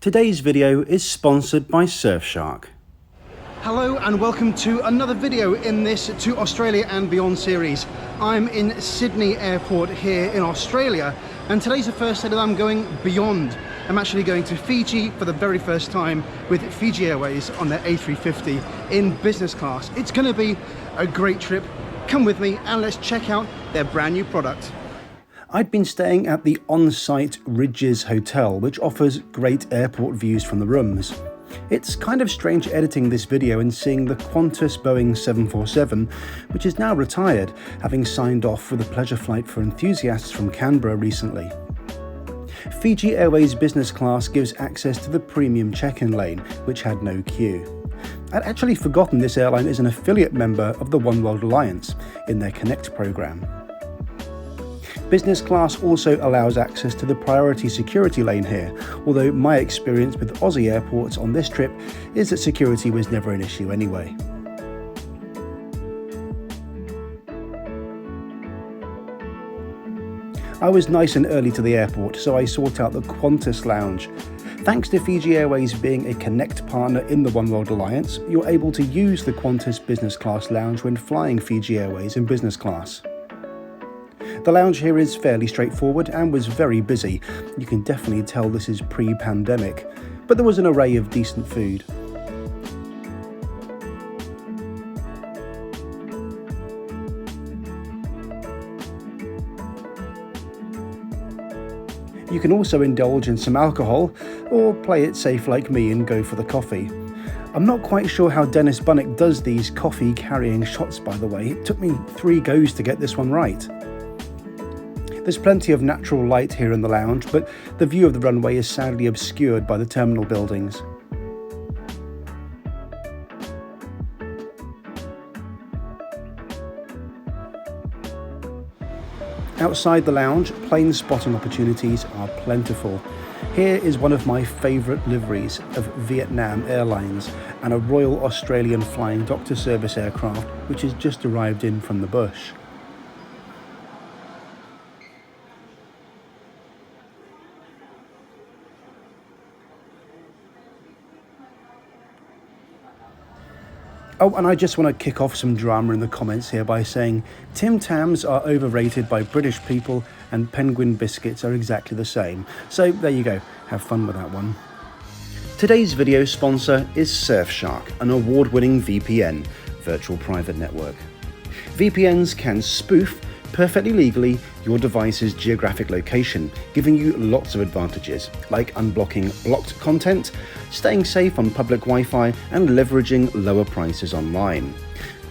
Today's video is sponsored by Surfshark. Hello and welcome to another video in this To Australia and Beyond series. I'm in Sydney Airport here in Australia, and today's the first day that I'm going beyond. I'm actually going to Fiji for the very first time with FIJI Airways on their A350 in business class. It's going to be a great trip. Come with me and let's check out their brand new product. I'd been staying at the on-site Ridges Hotel, which offers great airport views from the rooms. It's kind of strange editing this video and seeing the Qantas Boeing 747, which is now retired, having signed off with a pleasure flight for enthusiasts from Canberra recently. FIJI Airways business class gives access to the premium check-in lane, which had no queue. I'd actually forgotten this airline is an affiliate member of the One World Alliance in their Connect program. Business class also allows access to the priority security lane here, although my experience with Aussie airports on this trip is that security was never an issue anyway. I was nice and early to the airport, so I sought out the Qantas lounge. Thanks to FIJI Airways being a Connect partner in the One World Alliance, you're able to use the Qantas business class lounge when flying FIJI Airways in business class. The lounge here is fairly straightforward and was very busy. You can definitely tell this is pre-pandemic, but there was an array of decent food. You can also indulge in some alcohol, or play it safe like me and go for the coffee. I'm not quite sure how Dennis Bunnick does these coffee carrying shots, by the way. It took me 3 goes to get this one right. There's plenty of natural light here in the lounge, but the view of the runway is sadly obscured by the terminal buildings. Outside the lounge, plane spotting opportunities are plentiful. Here is one of my favourite liveries of Vietnam Airlines and a Royal Australian Flying Doctor Service aircraft which has just arrived in from the bush. Oh, and I just want to kick off some drama in the comments here by saying Tim Tams are overrated by British people and penguin biscuits are exactly the same. So there you go, have fun with that one. Today's video sponsor is Surfshark, an award-winning VPN, virtual private network. VPNs can spoof, perfectly legally, your device's geographic location, giving you lots of advantages, like unblocking blocked content, staying safe on public Wi-Fi, and leveraging lower prices online.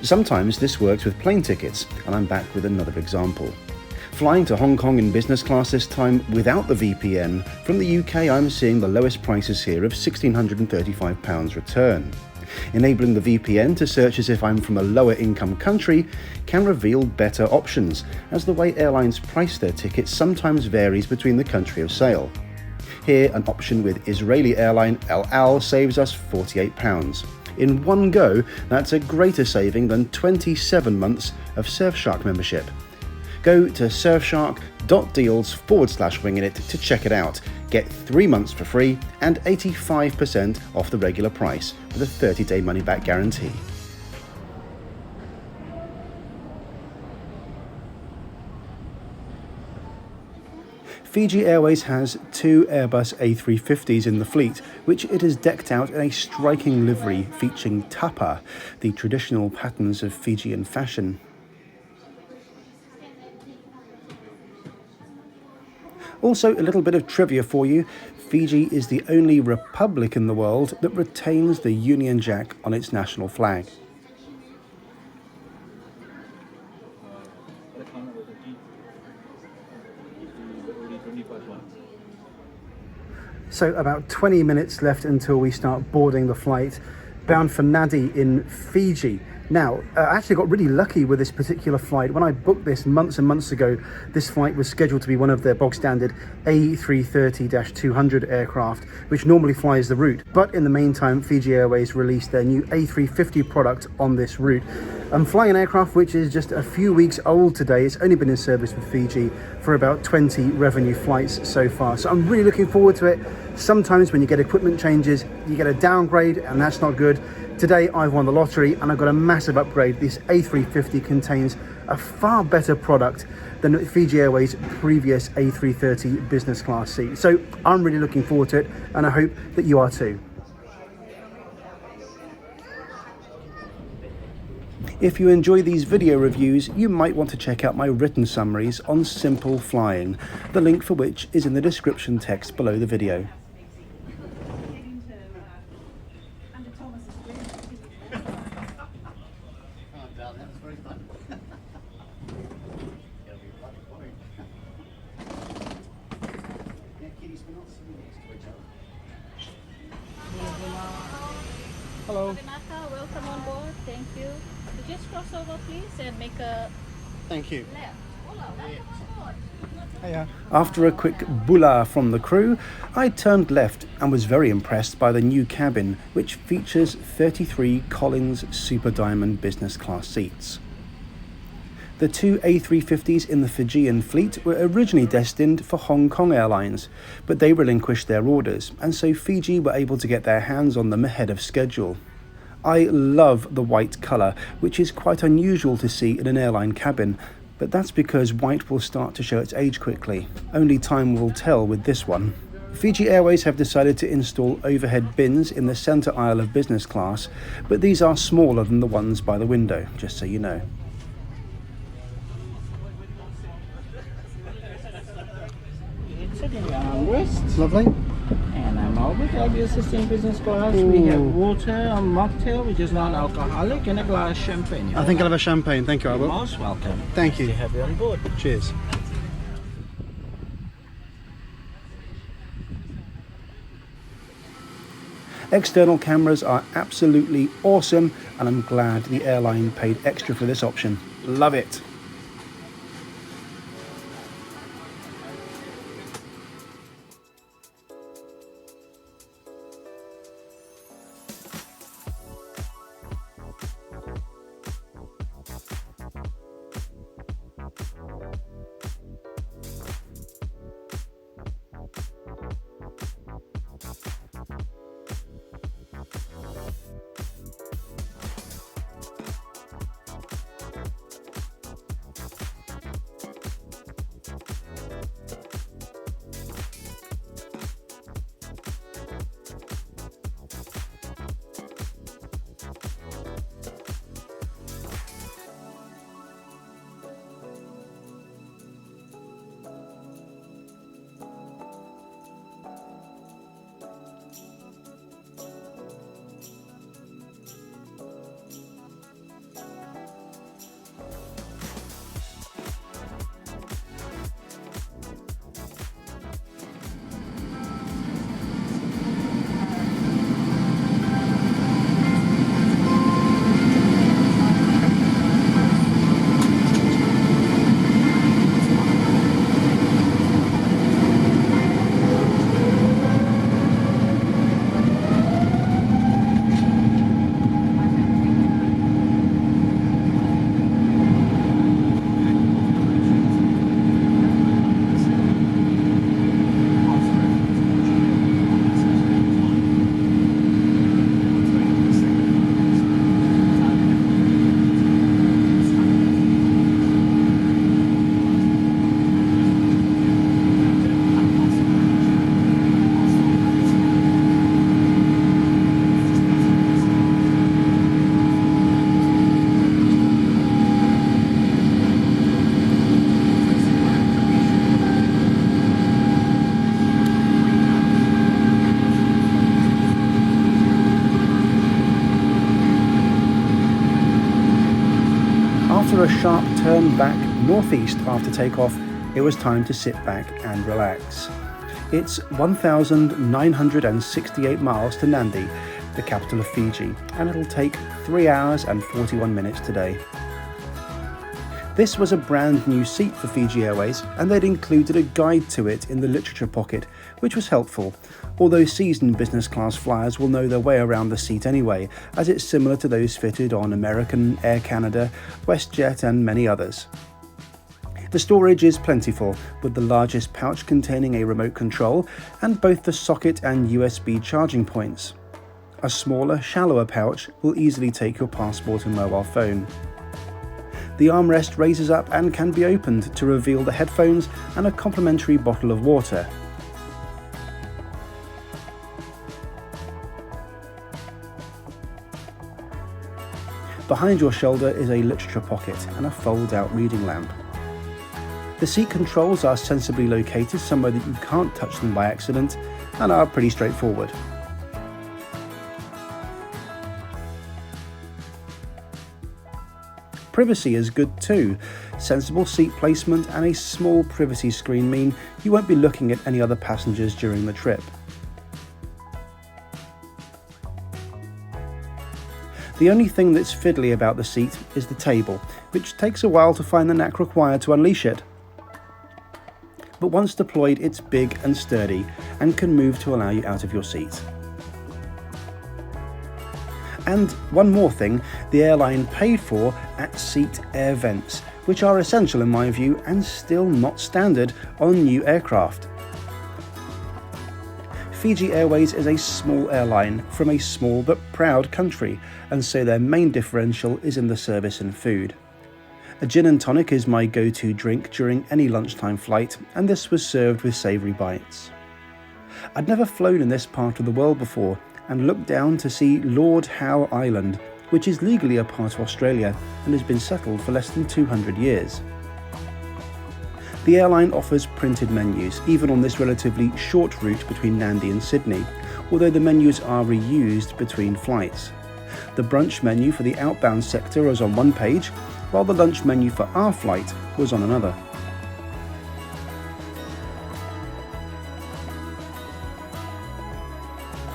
Sometimes this works with plane tickets, and I'm back with another example. Flying to Hong Kong in business class this time without the VPN, from the UK I'm seeing the lowest prices here of £1,635 return. Enabling the VPN to search as if I'm from a lower income country can reveal better options, as the way airlines price their tickets sometimes varies between the country of sale. Here, an option with Israeli airline El Al saves us £48. In one go, that's a greater saving than 27 months of Surfshark membership. Go to surfshark.deals/wingin to check it out. Get 3 months for free and 85% off the regular price with a 30-day money-back guarantee. FIJI Airways has 2 Airbus A350s in the fleet, which it has decked out in a striking livery featuring tapa, the traditional patterns of Fijian fashion. Also, a little bit of trivia for you. Fiji is the only republic in the world that retains the Union Jack on its national flag. So about 20 minutes left until we start boarding the flight, bound for Nadi in Fiji. Now, I actually got really lucky with this particular flight. When I booked this months and months ago, this flight was scheduled to be one of their bog standard A330-200 aircraft, which normally flies the route. But in the meantime, Fiji Airways released their new A350 product on this route. I'm flying an aircraft which is just a few weeks old today. It's only been in service with Fiji for about 20 revenue flights so far. So I'm really looking forward to it. Sometimes when you get equipment changes, you get a downgrade, and that's not good. Today I've won the lottery and I've got a massive upgrade. This A350 contains a far better product than Fiji Airways' previous A330 business class seat. So I'm really looking forward to it, and I hope that you are too. If you enjoy these video reviews, you might want to check out my written summaries on simple flying, the link for which is in the description text below the video. Hello. Welcome on board. Thank you. You just cross over, please, and make a Thank you. left. Hiya. After a quick bula from the crew, I turned left and was very impressed by the new cabin, which features 33 Collins Super Diamond business class seats. The two A350s in the Fijian fleet were originally destined for Hong Kong Airlines, but they relinquished their orders, and so Fiji were able to get their hands on them ahead of schedule. I love the white colour, which is quite unusual to see in an airline cabin, but that's because white will start to show its age quickly. Only time will tell with this one. Fiji Airways have decided to install overhead bins in the centre aisle of business class, but these are smaller than the ones by the window, just so you know. Armrest, Lovely. and I'm Albert. I'll be assisting business class. We have water, a mocktail, which is non-alcoholic, and a glass of champagne. I think I'll have a champagne. Thank you, You're Albert. most welcome. Thank you. To have you on board. Cheers. External cameras are absolutely awesome, and I'm glad the airline paid extra for this option. Love it. After a sharp turn back northeast after takeoff, it was time to sit back and relax. It's 1,968 miles to Nadi, the capital of Fiji, and it'll take 3 hours and 41 minutes today. This was a brand new seat for Fiji Airways, and they'd included a guide to it in the literature pocket, which was helpful, although seasoned business class flyers will know their way around the seat anyway, as it's similar to those fitted on American, Air Canada, WestJet and many others. The storage is plentiful, with the largest pouch containing a remote control and both the socket and USB charging points. A smaller, shallower pouch will easily take your passport and mobile phone. The armrest raises up and can be opened to reveal the headphones and a complimentary bottle of water. Behind your shoulder is a literature pocket and a fold-out reading lamp. The seat controls are sensibly located somewhere that you can't touch them by accident and are pretty straightforward. Privacy is good too. Sensible seat placement and a small privacy screen mean you won't be looking at any other passengers during the trip. The only thing that's fiddly about the seat is the table, which takes a while to find the knack required to unleash it. But once deployed, it's big and sturdy and can move to allow you out of your seat. And one more thing, the airline paid for at-seat air vents, which are essential in my view and still not standard on new aircraft. Fiji Airways is a small airline from a small but proud country, and so their main differential is in the service and food. A gin and tonic is my go-to drink during any lunchtime flight, and this was served with savoury bites. I'd never flown in this part of the world before, and looked down to see Lord Howe Island, which is legally a part of Australia and has been settled for less than 200 years. The airline offers printed menus, even on this relatively short route between Nadi and Sydney, although the menus are reused between flights. The brunch menu for the outbound sector was on one page, while the lunch menu for our flight was on another.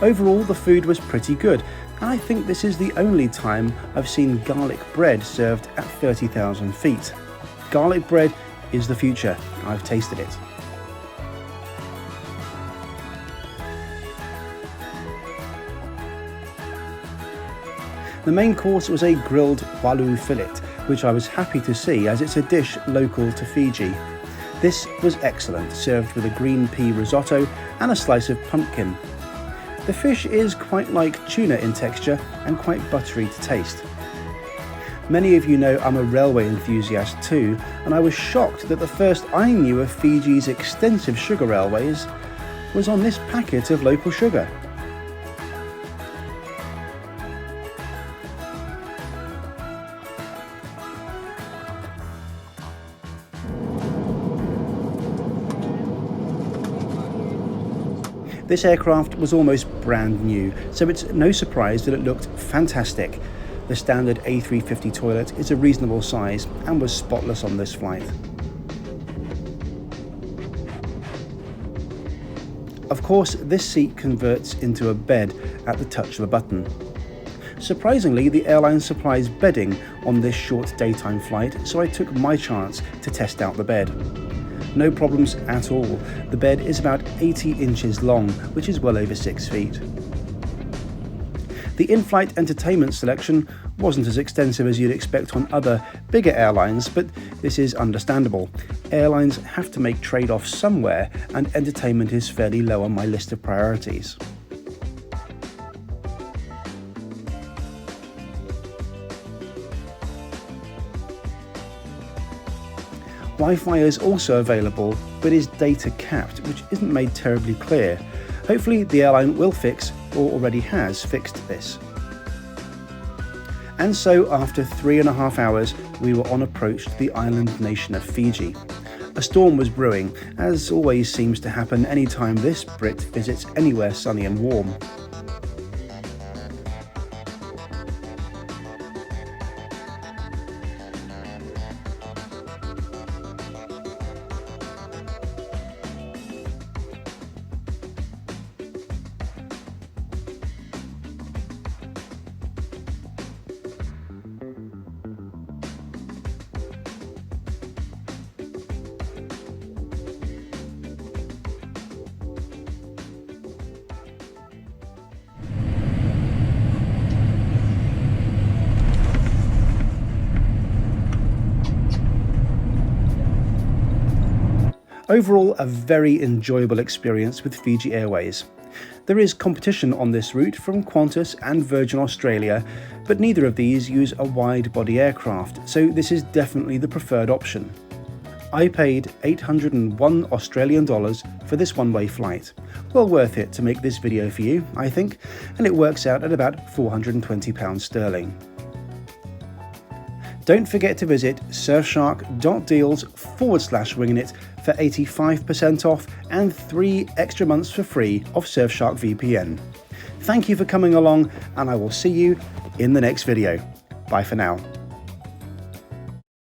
Overall, the food was pretty good, and I think this is the only time I've seen garlic bread served at 30,000 feet. Garlic bread is the future. I've tasted it. The main course was a grilled walu fillet, which I was happy to see as it's a dish local to Fiji. This was excellent, served with a green pea risotto and a slice of pumpkin. The fish is quite like tuna in texture and quite buttery to taste. Many of you know I'm a railway enthusiast too, and I was shocked that the first I knew of Fiji's extensive sugar railways was on this packet of local sugar. This aircraft was almost brand new, so it's no surprise that it looked fantastic. The standard A350 toilet is a reasonable size and was spotless on this flight. Of course, this seat converts into a bed at the touch of a button. Surprisingly, the airline supplies bedding on this short daytime flight, so I took my chance to test out the bed. No problems at all. The bed is about 80 inches long, which is well over 6 feet. The in-flight entertainment selection wasn't as extensive as you'd expect on other, bigger airlines, but this is understandable. Airlines have to make trade-offs somewhere, and entertainment is fairly low on my list of priorities. Wi-Fi is also available, but is data capped, which isn't made terribly clear. Hopefully the airline will fix, or already has fixed this. And so after 3.5 hours, we were on approach to the island nation of Fiji. A storm was brewing, as always seems to happen any time this Brit visits anywhere sunny and warm. Overall, a very enjoyable experience with Fiji Airways. There is competition on this route from Qantas and Virgin Australia, but neither of these use a wide-body aircraft, so this is definitely the preferred option. I paid $801 Australian for this one-way flight. Well worth it to make this video for you, I think, and it works out at about £420 sterling. Don't forget to visit surfshark.deals/wingin for 85% off and 3 extra months for free of Surfshark VPN. Thank you for coming along, and I will see you in the next video. Bye for now.